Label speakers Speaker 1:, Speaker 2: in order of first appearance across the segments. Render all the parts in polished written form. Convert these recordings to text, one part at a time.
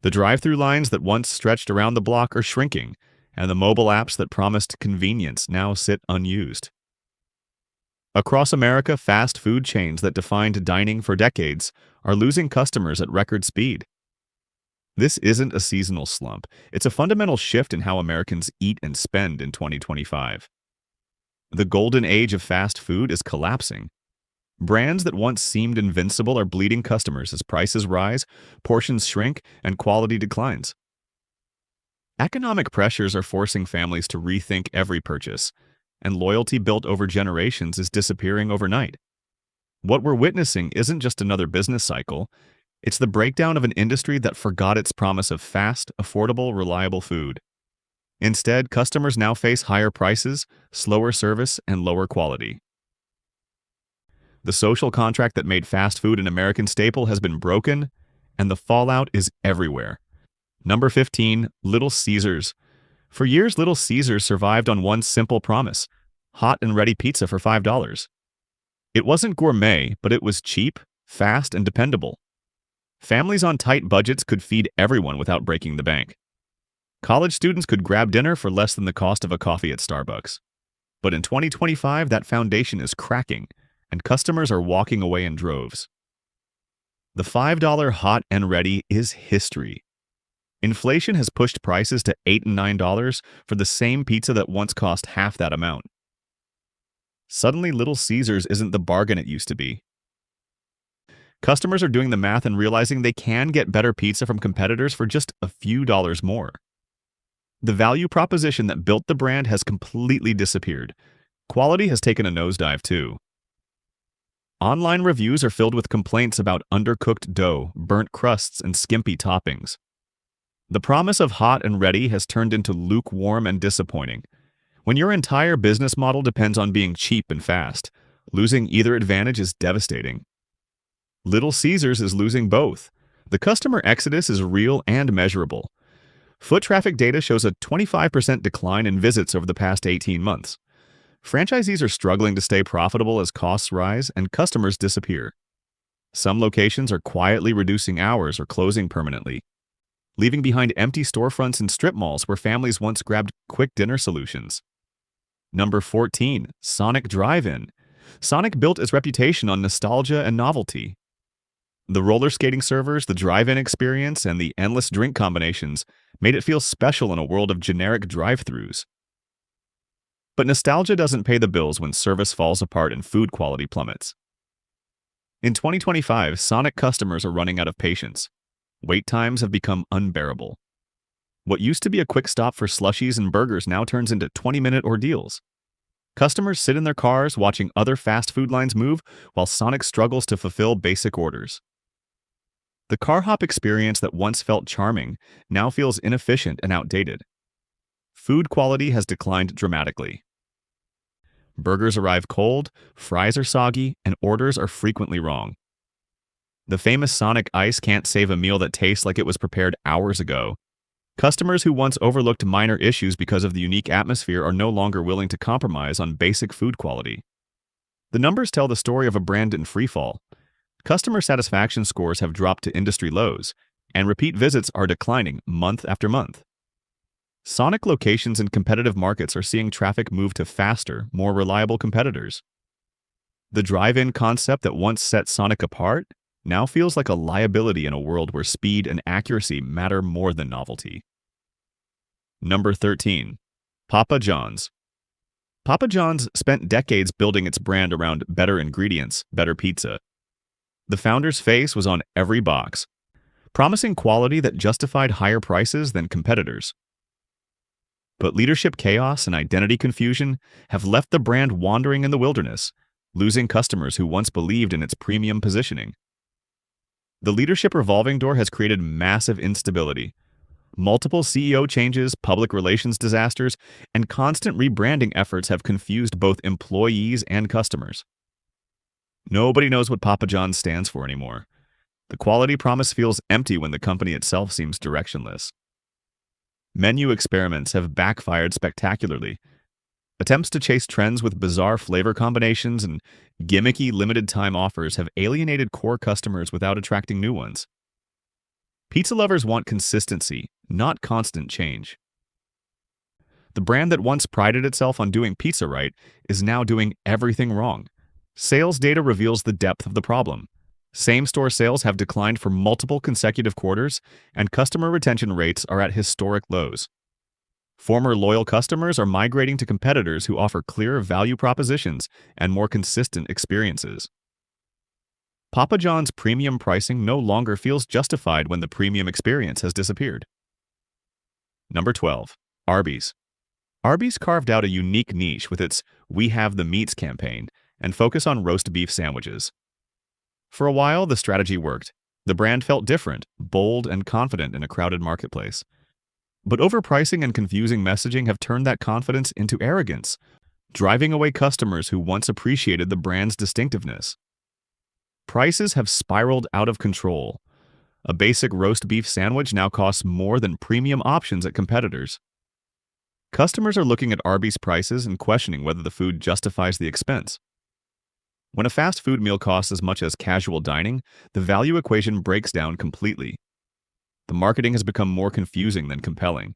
Speaker 1: The drive-through lines that once stretched around the block are shrinking, and the mobile apps that promised convenience now sit unused. Across America, fast food chains that defined dining for decades are losing customers at record speed. This isn't a seasonal slump. It's a fundamental shift in how Americans eat and spend in 2025. The golden age of fast food is collapsing. Brands that once seemed invincible are bleeding customers as prices rise, portions shrink, and quality declines. Economic pressures are forcing families to rethink every purchase, and loyalty built over generations is disappearing overnight. What we're witnessing isn't just another business cycle, it's the breakdown of an industry that forgot its promise of fast, affordable, reliable food. Instead, customers now face higher prices, slower service, and lower quality. The social contract that made fast food an American staple has been broken, and the fallout is everywhere. Number 15, Little Caesars. For years, Little Caesars survived on one simple promise: hot and ready pizza for $5. It wasn't gourmet, but it was cheap, fast, and dependable. Families on tight budgets could feed everyone without breaking the bank. College students could grab dinner for less than the cost of a coffee at Starbucks. But in 2025, that foundation is cracking, and customers are walking away in droves. The $5 hot and ready is history. Inflation has pushed prices to $8 and $9 for the same pizza that once cost half that amount. Suddenly, Little Caesars isn't the bargain it used to be. Customers are doing the math and realizing they can get better pizza from competitors for just a few dollars more. The value proposition that built the brand has completely disappeared. Quality has taken a nosedive too. Online reviews are filled with complaints about undercooked dough, burnt crusts, and skimpy toppings. The promise of hot and ready has turned into lukewarm and disappointing. When your entire business model depends on being cheap and fast, losing either advantage is devastating. Little Caesars is losing both. The customer exodus is real and measurable. Foot traffic data shows a 25% decline in visits over the past 18 months. Franchisees are struggling to stay profitable as costs rise and customers disappear. Some locations are quietly reducing hours or closing permanently, leaving behind empty storefronts in strip malls where families once grabbed quick dinner solutions. Number 14, Sonic Drive-In. Sonic built its reputation on nostalgia and novelty. The roller skating servers, the drive-in experience, and the endless drink combinations made it feel special in a world of generic drive-thrus. But nostalgia doesn't pay the bills when service falls apart and food quality plummets. In 2025, Sonic customers are running out of patience. Wait times have become unbearable. What used to be a quick stop for slushies and burgers now turns into 20-minute ordeals. Customers sit in their cars watching other fast food lines move while Sonic struggles to fulfill basic orders. The car hop experience that once felt charming now feels inefficient and outdated. Food quality has declined dramatically. Burgers arrive cold, fries are soggy, and orders are frequently wrong. The famous Sonic Ice can't save a meal that tastes like it was prepared hours ago. Customers who once overlooked minor issues because of the unique atmosphere are no longer willing to compromise on basic food quality. The numbers tell the story of a brand in freefall. Customer satisfaction scores have dropped to industry lows, and repeat visits are declining month after month. Sonic locations in competitive markets are seeing traffic move to faster, more reliable competitors. The drive-in concept that once set Sonic apart now feels like a liability in a world where speed and accuracy matter more than novelty. Number 13. Papa John's. Papa John's spent decades building its brand around better ingredients, better pizza. The founder's face was on every box, promising quality that justified higher prices than competitors. But leadership chaos and identity confusion have left the brand wandering in the wilderness, losing customers who once believed in its premium positioning. The leadership revolving door has created massive instability. Multiple CEO changes, public relations disasters, and constant rebranding efforts have confused both employees and customers. Nobody knows what Papa John's stands for anymore. The quality promise feels empty when the company itself seems directionless. Menu experiments have backfired spectacularly. Attempts to chase trends with bizarre flavor combinations and gimmicky limited-time offers have alienated core customers without attracting new ones. Pizza lovers want consistency, not constant change. The brand that once prided itself on doing pizza right is now doing everything wrong. Sales data reveals the depth of the problem. Same-store sales have declined for multiple consecutive quarters, and customer retention rates are at historic lows. Former loyal customers are migrating to competitors who offer clearer value propositions and more consistent experiences. Papa John's premium pricing no longer feels justified when the premium experience has disappeared. Number 12. Arby's. Arby's carved out a unique niche with its We Have the Meats campaign and focus on roast beef sandwiches. For a while, the strategy worked. The brand felt different, bold, and confident in a crowded marketplace. But overpricing and confusing messaging have turned that confidence into arrogance, driving away customers who once appreciated the brand's distinctiveness. Prices have spiraled out of control. A basic roast beef sandwich now costs more than premium options at competitors. Customers are looking at Arby's prices and questioning whether the food justifies the expense. When a fast food meal costs as much as casual dining, the value equation breaks down completely. The marketing has become more confusing than compelling.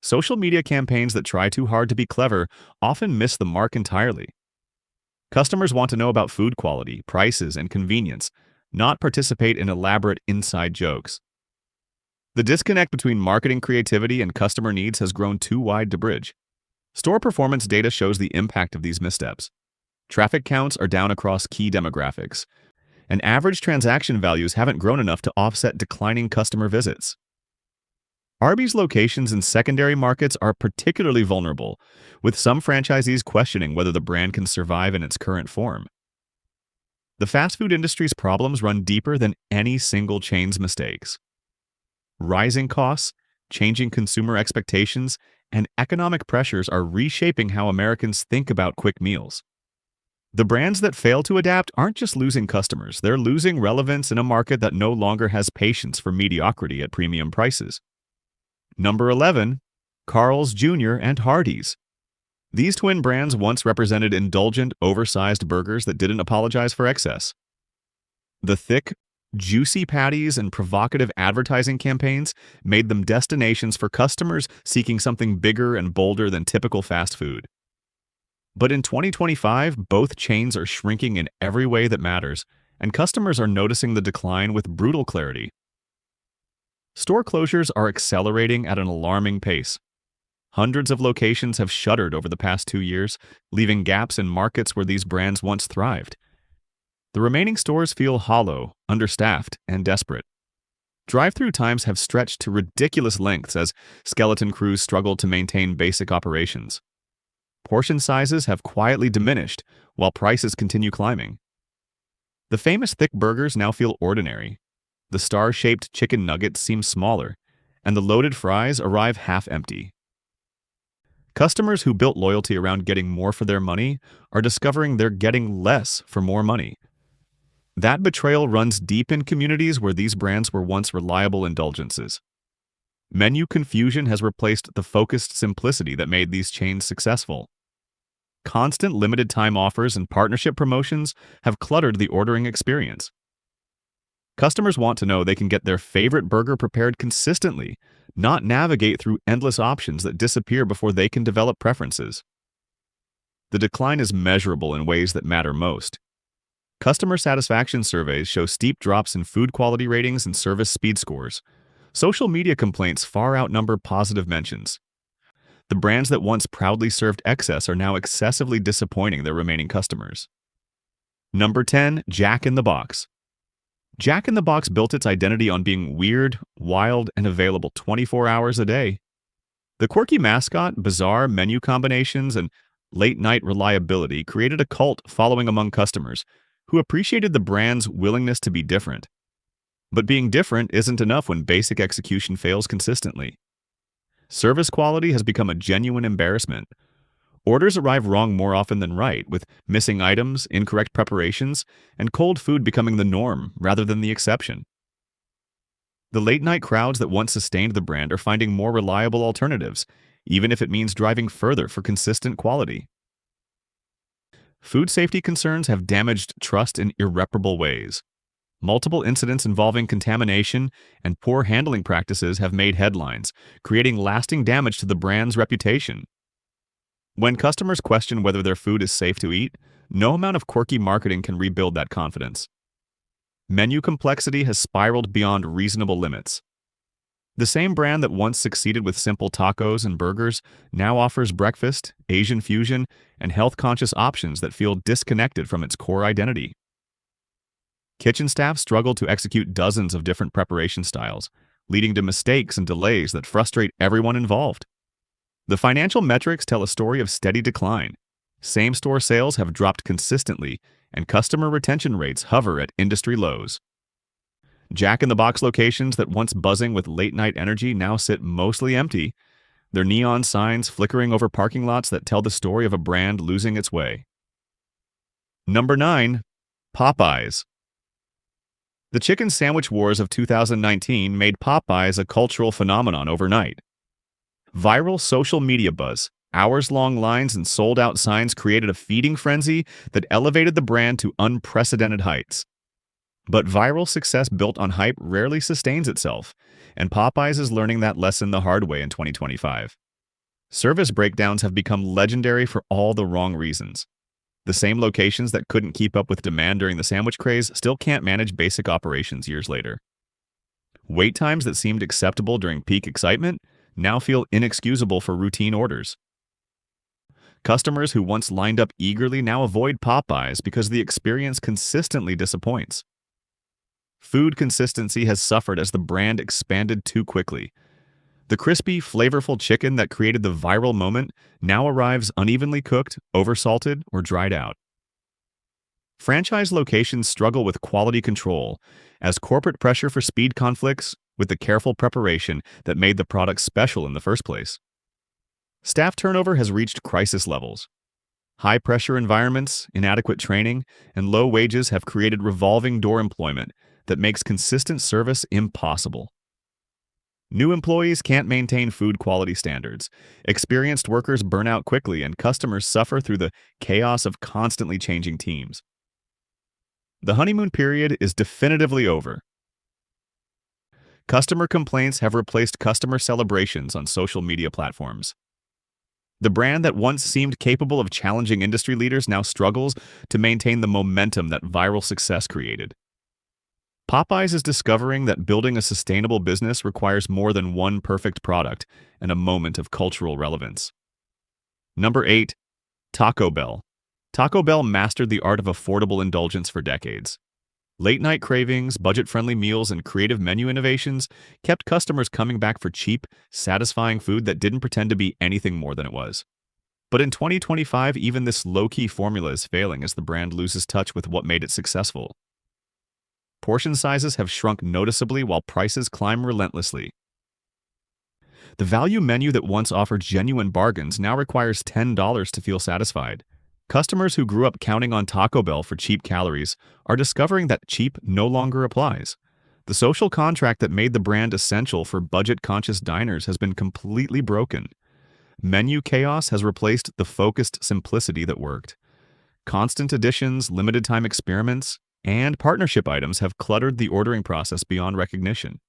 Speaker 1: Social media campaigns that try too hard to be clever often miss the mark entirely. Customers want to know about food quality, prices, and convenience, not participate in elaborate inside jokes. The disconnect between marketing creativity and customer needs has grown too wide to bridge. Store performance data shows the impact of these missteps. Traffic counts are down across key demographics, and average transaction values haven't grown enough to offset declining customer visits. Arby's locations in secondary markets are particularly vulnerable, with some franchisees questioning whether the brand can survive in its current form. The fast food industry's problems run deeper than any single chain's mistakes. Rising costs, changing consumer expectations, and economic pressures are reshaping how Americans think about quick meals. The brands that fail to adapt aren't just losing customers, they're losing relevance in a market that no longer has patience for mediocrity at premium prices. Number 11. Carl's Jr and Hardies. These twin brands once represented indulgent, oversized burgers that didn't apologize for excess. The thick, juicy patties and provocative advertising campaigns made them destinations for customers seeking something bigger and bolder than typical fast food. But in 2025, both chains are shrinking in every way that matters, and customers are noticing the decline with brutal clarity. Store closures are accelerating at an alarming pace. Hundreds of locations have shuttered over the past 2 years, leaving gaps in markets where these brands once thrived. The remaining stores feel hollow, understaffed, and desperate. Drive-through times have stretched to ridiculous lengths as skeleton crews struggle to maintain basic operations. Portion sizes have quietly diminished, while prices continue climbing. The famous thick burgers now feel ordinary. The star-shaped chicken nuggets seem smaller, and the loaded fries arrive half-empty. Customers who built loyalty around getting more for their money are discovering they're getting less for more money. That betrayal runs deep in communities where these brands were once reliable indulgences. Menu confusion has replaced the focused simplicity that made these chains successful. Constant limited-time offers and partnership promotions have cluttered the ordering experience. Customers want to know they can get their favorite burger prepared consistently, not navigate through endless options that disappear before they can develop preferences. The decline is measurable in ways that matter most. Customer satisfaction surveys show steep drops in food quality ratings and service speed scores. Social media complaints far outnumber positive mentions. The brands that once proudly served excess are now excessively disappointing their remaining customers. Number 10. Jack in the Box. Jack in the Box built its identity on being weird, wild, and available 24 hours a day. The quirky mascot, bizarre menu combinations, and late-night reliability created a cult following among customers who appreciated the brand's willingness to be different. But being different isn't enough when basic execution fails consistently. Service quality has become a genuine embarrassment. Orders arrive wrong more often than right, with missing items, incorrect preparations, and cold food becoming the norm rather than the exception. The late-night crowds that once sustained the brand are finding more reliable alternatives, even if it means driving further for consistent quality. Food safety concerns have damaged trust in irreparable ways. Multiple incidents involving contamination and poor handling practices have made headlines, creating lasting damage to the brand's reputation. When customers question whether their food is safe to eat, no amount of quirky marketing can rebuild that confidence. Menu complexity has spiraled beyond reasonable limits. The same brand that once succeeded with simple tacos and burgers now offers breakfast, Asian fusion, and health-conscious options that feel disconnected from its core identity. Kitchen staff struggle to execute dozens of different preparation styles, leading to mistakes and delays that frustrate everyone involved. The financial metrics tell a story of steady decline. Same-store sales have dropped consistently, and customer retention rates hover at industry lows. Jack-in-the-Box locations that once buzzing with late-night energy now sit mostly empty, their neon signs flickering over parking lots that tell the story of a brand losing its way. Number 9. Popeyes. The chicken sandwich wars of 2019 made Popeyes a cultural phenomenon overnight. Viral social media buzz, hours-long lines, and sold-out signs created a feeding frenzy that elevated the brand to unprecedented heights. But viral success built on hype rarely sustains itself, and Popeyes is learning that lesson the hard way in 2025. Service breakdowns have become legendary for all the wrong reasons. The same locations that couldn't keep up with demand during the sandwich craze still can't manage basic operations years later. Wait times that seemed acceptable during peak excitement now feel inexcusable for routine orders. Customers who once lined up eagerly now avoid Popeyes because the experience consistently disappoints. Food consistency has suffered as the brand expanded too quickly. The crispy, flavorful chicken that created the viral moment now arrives unevenly cooked, oversalted, or dried out. Franchise locations struggle with quality control as corporate pressure for speed conflicts with the careful preparation that made the product special in the first place. Staff turnover has reached crisis levels. High-pressure environments, inadequate training, and low wages have created revolving door employment that makes consistent service impossible. New employees can't maintain food quality standards. Experienced workers burn out quickly, and customers suffer through the chaos of constantly changing teams. The honeymoon period is definitively over. Customer complaints have replaced customer celebrations on social media platforms. The brand that once seemed capable of challenging industry leaders now struggles to maintain the momentum that viral success created. Popeyes is discovering that building a sustainable business requires more than one perfect product and a moment of cultural relevance. Number 8. Taco Bell. Taco Bell mastered the art of affordable indulgence for decades. Late-night cravings, budget-friendly meals, and creative menu innovations kept customers coming back for cheap, satisfying food that didn't pretend to be anything more than it was. But in 2025, even this low-key formula is failing as the brand loses touch with what made it successful. Portion sizes have shrunk noticeably while prices climb relentlessly. The value menu that once offered genuine bargains now requires $10 to feel satisfied. Customers who grew up counting on Taco Bell for cheap calories are discovering that cheap no longer applies. The social contract that made the brand essential for budget-conscious diners has been completely broken. Menu chaos has replaced the focused simplicity that worked. Constant additions, limited-time experiments, and partnership items have cluttered the ordering process beyond recognition.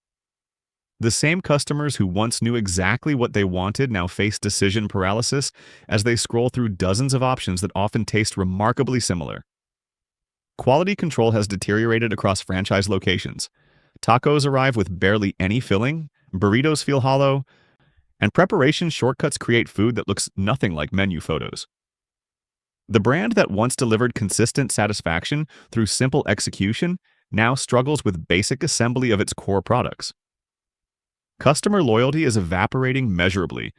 Speaker 1: The same customers who once knew exactly what they wanted now face decision paralysis as they scroll through dozens of options that often taste remarkably similar. Quality control has deteriorated across franchise locations. Tacos arrive with barely any filling, burritos feel hollow, and preparation shortcuts create food that looks nothing like menu photos. The brand that once delivered consistent satisfaction through simple execution now struggles with basic assembly of its core products. Customer loyalty is evaporating measurably.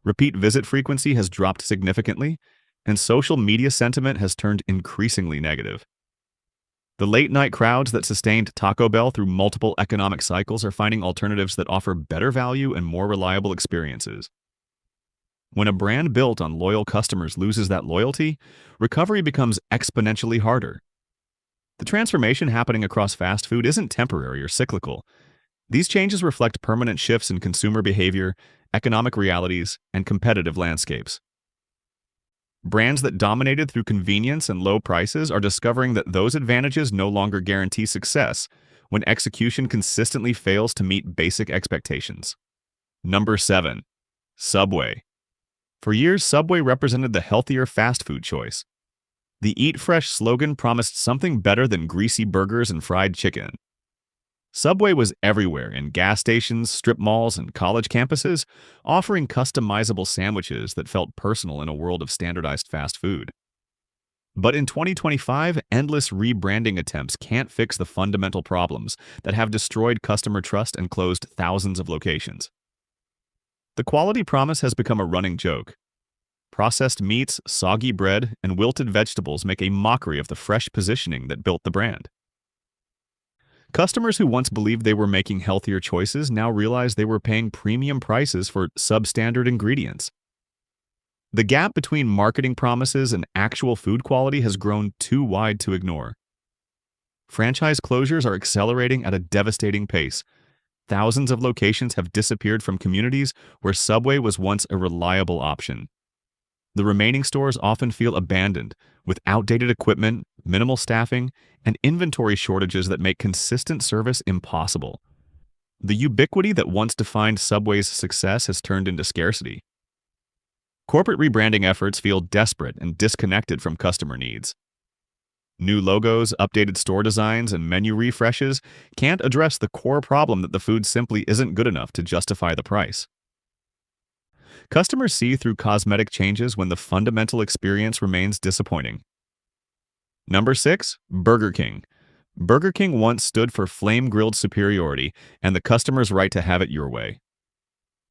Speaker 1: Repeat visit frequency has dropped significantly, and social media sentiment has turned increasingly negative. The late-night crowds that sustained Taco Bell through multiple economic cycles are finding alternatives that offer better value and more reliable experiences. When a brand built on loyal customers loses that loyalty, recovery becomes exponentially harder. The transformation happening across fast food isn't temporary or cyclical. These changes reflect permanent shifts in consumer behavior, economic realities, and competitive landscapes. Brands that dominated through convenience and low prices are discovering that those advantages no longer guarantee success when execution consistently fails to meet basic expectations. Number 7. Subway. For years, Subway represented the healthier fast food choice. The Eat Fresh slogan promised something better than greasy burgers and fried chicken. Subway was everywhere in gas stations, strip malls, and college campuses, offering customizable sandwiches that felt personal in a world of standardized fast food. But in 2025, endless rebranding attempts can't fix the fundamental problems that have destroyed customer trust and closed thousands of locations. The quality promise has become a running joke. Processed meats, soggy bread, and wilted vegetables make a mockery of the fresh positioning that built the brand. Customers who once believed they were making healthier choices now realize they were paying premium prices for substandard ingredients. The gap between marketing promises and actual food quality has grown too wide to ignore. Franchise closures are accelerating at a devastating pace. Thousands of locations have disappeared from communities where Subway was once a reliable option. The remaining stores often feel abandoned, with outdated equipment, minimal staffing, and inventory shortages that make consistent service impossible. The ubiquity that once defined Subway's success has turned into scarcity. Corporate rebranding efforts feel desperate and disconnected from customer needs. New logos, updated store designs, and menu refreshes can't address the core problem that the food simply isn't good enough to justify the price. Customers see through cosmetic changes when the fundamental experience remains disappointing. Number 6. Burger King. Burger King once stood for flame-grilled superiority and the customer's right to have it your way.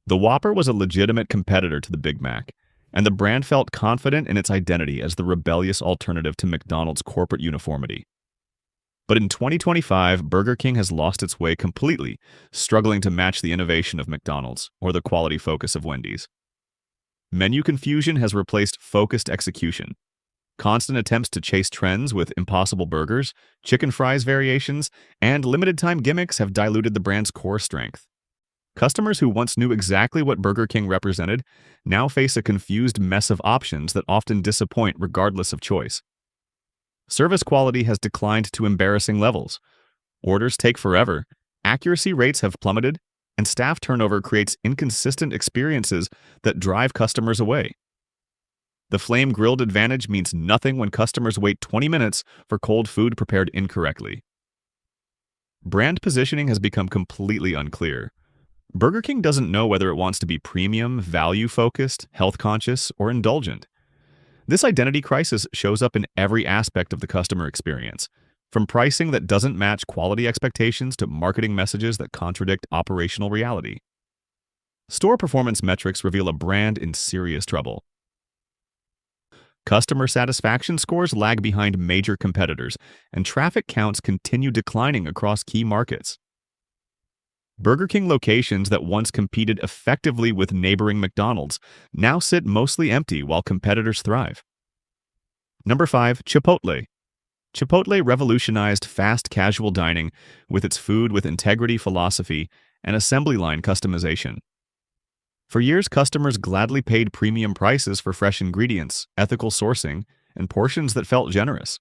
Speaker 1: The Whopper was a legitimate competitor to the Big Mac, and the brand felt confident in its identity as the rebellious alternative to McDonald's corporate uniformity. But in 2025, Burger King has lost its way completely, struggling to match the innovation of McDonald's or the quality focus of Wendy's. Menu confusion has replaced focused execution. Constant attempts to chase trends with impossible burgers, chicken fries variations, and limited-time gimmicks have diluted the brand's core strength. Customers who once knew exactly what Burger King represented now face a confused mess of options that often disappoint regardless of choice. Service quality has declined to embarrassing levels. Orders take forever, accuracy rates have plummeted, and staff turnover creates inconsistent experiences that drive customers away. The flame-grilled advantage means nothing when customers wait 20 minutes for cold food prepared incorrectly. Brand positioning has become completely unclear. Burger King doesn't know whether it wants to be premium, value-focused, health-conscious, or indulgent. This identity crisis shows up in every aspect of the customer experience, from pricing that doesn't match quality expectations to marketing messages that contradict operational reality. Store performance metrics reveal a brand in serious trouble. Customer satisfaction scores lag behind major competitors, and traffic counts continue declining across key markets. Burger King locations that once competed effectively with neighboring McDonald's now sit mostly empty while competitors thrive. Number 5. Chipotle. Chipotle revolutionized fast casual dining with its food with integrity philosophy and assembly line customization. For years, customers gladly paid premium prices for fresh ingredients, ethical sourcing, and portions that felt generous.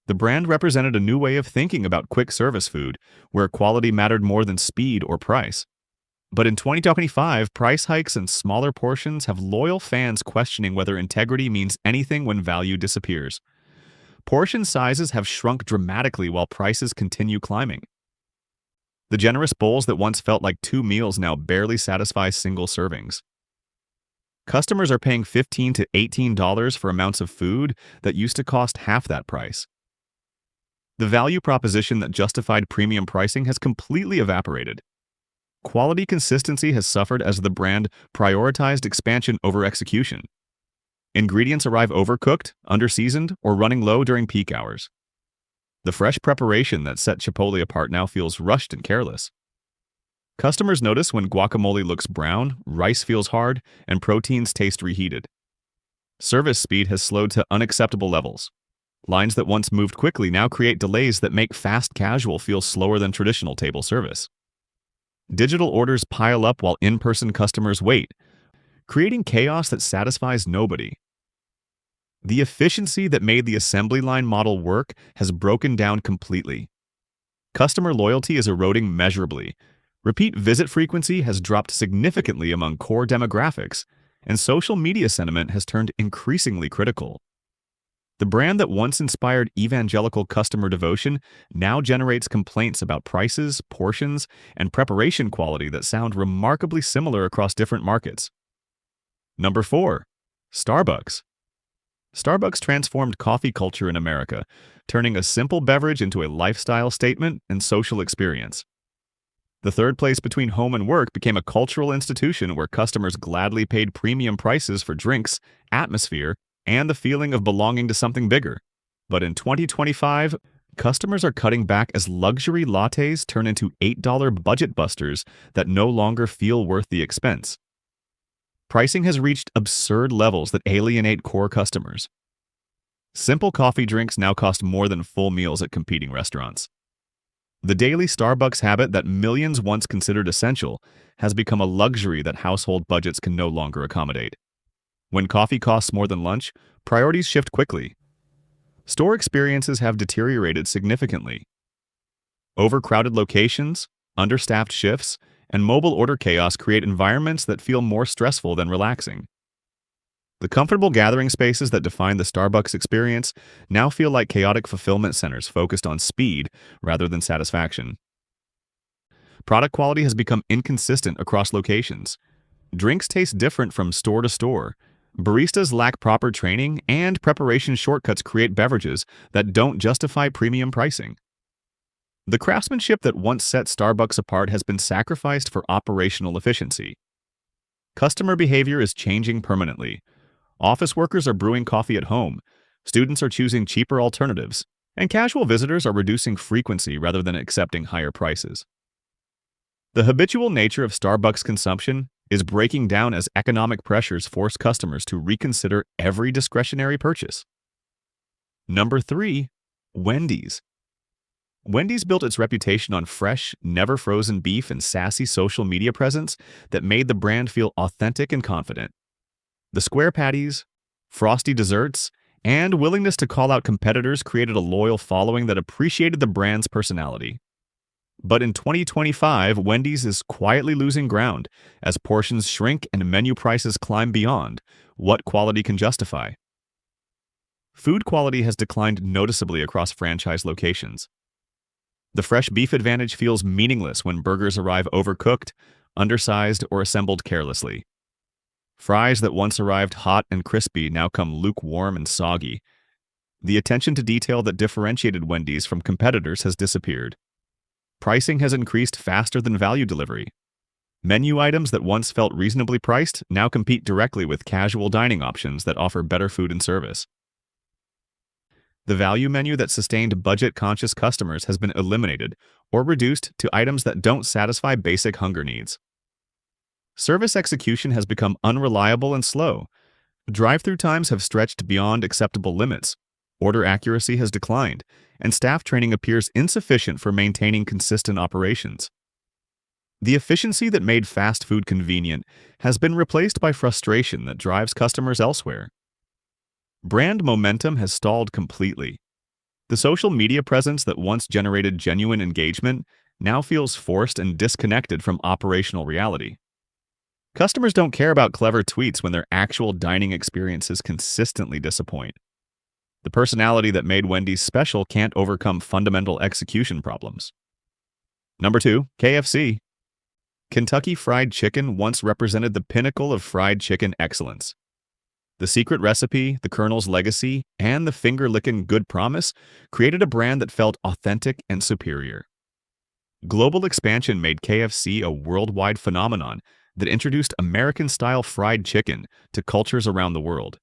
Speaker 1: The brand represented a new way of thinking about quick service food, where quality mattered more than speed or price. But in 2025, price hikes and smaller portions have loyal fans questioning whether integrity means anything when value disappears. Portion sizes have shrunk dramatically while prices continue climbing. The generous bowls that once felt like 2 meals now barely satisfy single servings. Customers are paying $15 to $18 for amounts of food that used to cost half that price. The value proposition that justified premium pricing has completely evaporated. Quality consistency has suffered as the brand prioritized expansion over execution. Ingredients arrive overcooked, underseasoned, or running low during peak hours. The fresh preparation that set Chipotle apart now feels rushed and careless. Customers notice when guacamole looks brown, rice feels hard, and proteins taste reheated. Service speed has slowed to unacceptable levels. Lines that once moved quickly now create delays that make fast casual feel slower than traditional table service. Digital orders pile up while in-person customers wait, creating chaos that satisfies nobody. The efficiency that made the assembly line model work has broken down completely. Customer loyalty is eroding measurably. Repeat visit frequency has dropped significantly among core demographics, and social media sentiment has turned increasingly critical. The brand that once inspired evangelical customer devotion now generates complaints about prices, portions, and preparation quality that sound remarkably similar across different markets. Number 4. Starbucks. Starbucks transformed coffee culture in America, turning a simple beverage into a lifestyle statement and social experience. The third place between home and work became a cultural institution where customers gladly paid premium prices for drinks, atmosphere, and the feeling of belonging to something bigger. But in 2025, customers are cutting back as luxury lattes turn into $8 budget busters that no longer feel worth the expense. Pricing has reached absurd levels that alienate core customers. Simple coffee drinks now cost more than full meals at competing restaurants. The daily Starbucks habit that millions once considered essential has become a luxury that household budgets can no longer accommodate. When coffee costs more than lunch, priorities shift quickly. Store experiences have deteriorated significantly. Overcrowded locations, understaffed shifts, and mobile order chaos create environments that feel more stressful than relaxing. The comfortable gathering spaces that define the Starbucks experience now feel like chaotic fulfillment centers focused on speed rather than satisfaction. Product quality has become inconsistent across locations. Drinks taste different from store to store. Baristas lack proper training, and preparation shortcuts create beverages that don't justify premium pricing. The craftsmanship that once set Starbucks apart has been sacrificed for operational efficiency. Customer behavior is changing permanently. Office workers are brewing coffee at home, students are choosing cheaper alternatives, and casual visitors are reducing frequency rather than accepting higher prices. The habitual nature of Starbucks consumption is breaking down as economic pressures force customers to reconsider every discretionary purchase. Number 3. Wendy's. Wendy's built its reputation on fresh, never-frozen beef and sassy social media presence that made the brand feel authentic and confident. The square patties, frosty desserts, and willingness to call out competitors created a loyal following that appreciated the brand's personality. But in 2025, Wendy's is quietly losing ground as portions shrink and menu prices climb beyond what quality can justify. Food quality has declined noticeably across franchise locations. The fresh beef advantage feels meaningless when burgers arrive overcooked, undersized, or assembled carelessly. Fries that once arrived hot and crispy now come lukewarm and soggy. The attention to detail that differentiated Wendy's from competitors has disappeared. Pricing has increased faster than value delivery. Menu items that once felt reasonably priced now compete directly with casual dining options that offer better food and service. The value menu that sustained budget-conscious customers has been eliminated or reduced to items that don't satisfy basic hunger needs. Service execution has become unreliable and slow. Drive-through times have stretched beyond acceptable limits. Order accuracy has declined, and staff training appears insufficient for maintaining consistent operations. The efficiency that made fast food convenient has been replaced by frustration that drives customers elsewhere. Brand momentum has stalled completely. The social media presence that once generated genuine engagement now feels forced and disconnected from operational reality. Customers don't care about clever tweets when their actual dining experiences consistently disappoint. The personality that made Wendy's special can't overcome fundamental execution problems. Number 2, KFC. Kentucky Fried Chicken once represented the pinnacle of fried chicken excellence. The secret recipe, the Colonel's legacy, and the finger-licking good promise created a brand that felt authentic and superior. Global expansion made KFC a worldwide phenomenon that introduced American-style fried chicken to cultures around the world.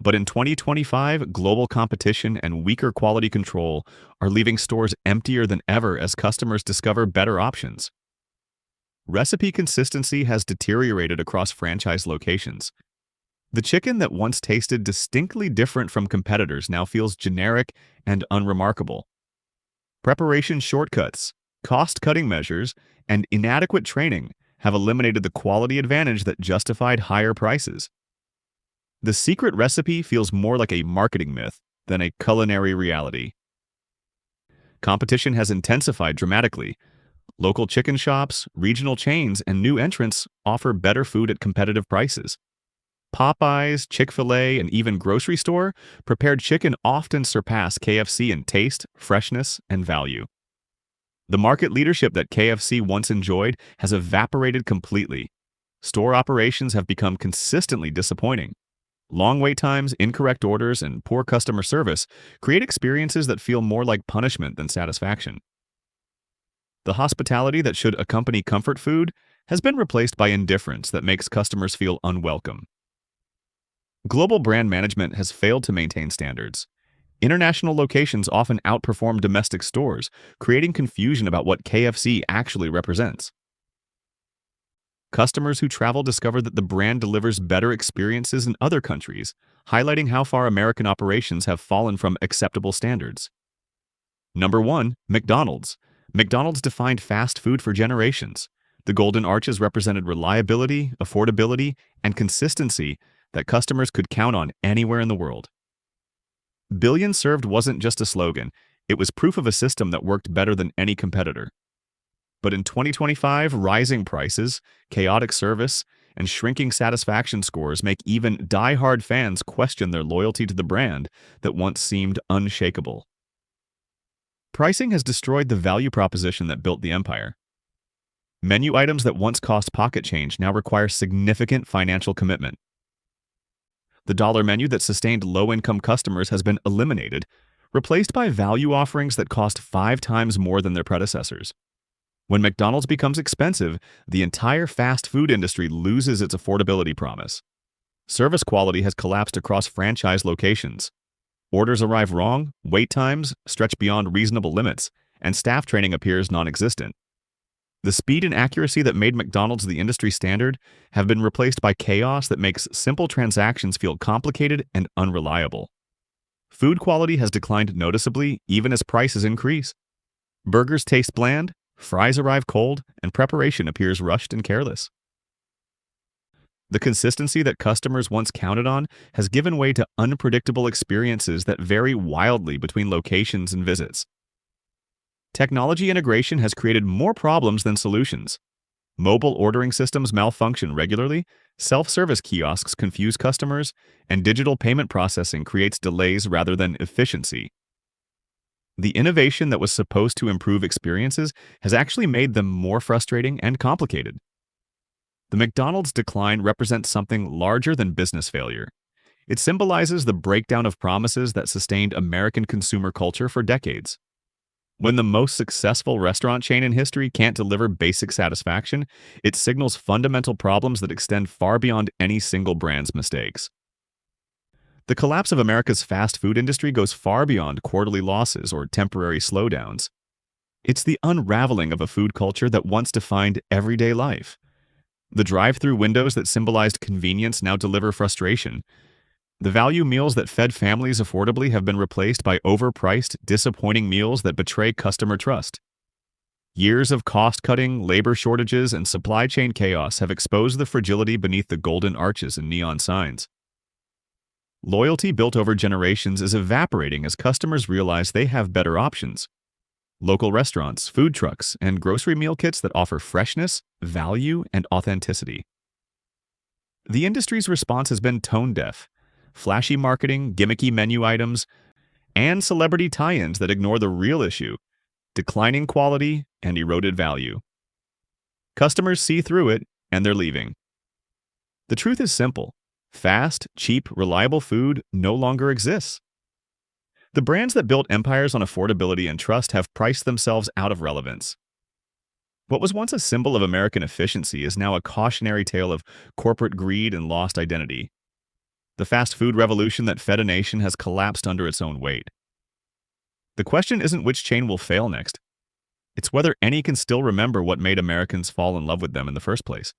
Speaker 1: But in 2025, global competition and weaker quality control are leaving stores emptier than ever as customers discover better options. Recipe consistency has deteriorated across franchise locations. The chicken that once tasted distinctly different from competitors now feels generic and unremarkable. Preparation shortcuts, cost-cutting measures, and inadequate training have eliminated the quality advantage that justified higher prices. The secret recipe feels more like a marketing myth than a culinary reality. Competition has intensified dramatically. Local chicken shops, regional chains, and new entrants offer better food at competitive prices. Popeyes, Chick-fil-A, and even grocery store prepared chicken often surpass KFC in taste, freshness, and value. The market leadership that KFC once enjoyed has evaporated completely. Store operations have become consistently disappointing. Long wait times, incorrect orders, and poor customer service create experiences that feel more like punishment than satisfaction. The hospitality that should accompany comfort food has been replaced by indifference that makes customers feel unwelcome. Global brand management has failed to maintain standards. International locations often outperform domestic stores, creating confusion about what KFC actually represents. Customers who travel discover that the brand delivers better experiences in other countries, highlighting how far American operations have fallen from acceptable standards. Number 1. McDonald's. McDonald's defined fast food for generations. The Golden Arches represented reliability, affordability, and consistency that customers could count on anywhere in the world. Billions served wasn't just a slogan, it was proof of a system that worked better than any competitor. But in 2025, rising prices, chaotic service, and shrinking satisfaction scores make even die-hard fans question their loyalty to the brand that once seemed unshakable. Pricing has destroyed the value proposition that built the empire. Menu items that once cost pocket change now require significant financial commitment. The dollar menu that sustained low-income customers has been eliminated, replaced by value offerings that cost 5 times more than their predecessors. When McDonald's becomes expensive, the entire fast food industry loses its affordability promise. Service quality has collapsed across franchise locations. Orders arrive wrong, wait times stretch beyond reasonable limits, and staff training appears non-existent. The speed and accuracy that made McDonald's the industry standard have been replaced by chaos that makes simple transactions feel complicated and unreliable. Food quality has declined noticeably even as prices increase. Burgers taste bland, fries arrive cold, and preparation appears rushed and careless. The consistency that customers once counted on has given way to unpredictable experiences that vary wildly between locations and visits. Technology integration has created more problems than solutions. Mobile ordering systems malfunction regularly, self-service kiosks confuse customers, and digital payment processing creates delays rather than efficiency. The innovation that was supposed to improve experiences has actually made them more frustrating and complicated. The McDonald's decline represents something larger than business failure. It symbolizes the breakdown of promises that sustained American consumer culture for decades. When the most successful restaurant chain in history can't deliver basic satisfaction, it signals fundamental problems that extend far beyond any single brand's mistakes. The collapse of America's fast food industry goes far beyond quarterly losses or temporary slowdowns. It's the unraveling of a food culture that once defined everyday life. The drive-through windows that symbolized convenience now deliver frustration. The value meals that fed families affordably have been replaced by overpriced, disappointing meals that betray customer trust. Years of cost-cutting, labor shortages, and supply chain chaos have exposed the fragility beneath the golden arches and neon signs. Loyalty built over generations is evaporating as customers realize they have better options. Local restaurants, food trucks, and grocery meal kits that offer freshness, value, and authenticity. The industry's response has been tone-deaf. Flashy marketing, gimmicky menu items, and celebrity tie-ins that ignore the real issue, declining quality and eroded value. Customers see through it, and they're leaving. The truth is simple. Fast, cheap, reliable food no longer exists. The brands that built empires on affordability and trust have priced themselves out of relevance. What was once a symbol of American efficiency is now a cautionary tale of corporate greed and lost identity. The fast food revolution that fed a nation has collapsed under its own weight. The question isn't which chain will fail next. It's whether any can still remember what made Americans fall in love with them in the first place.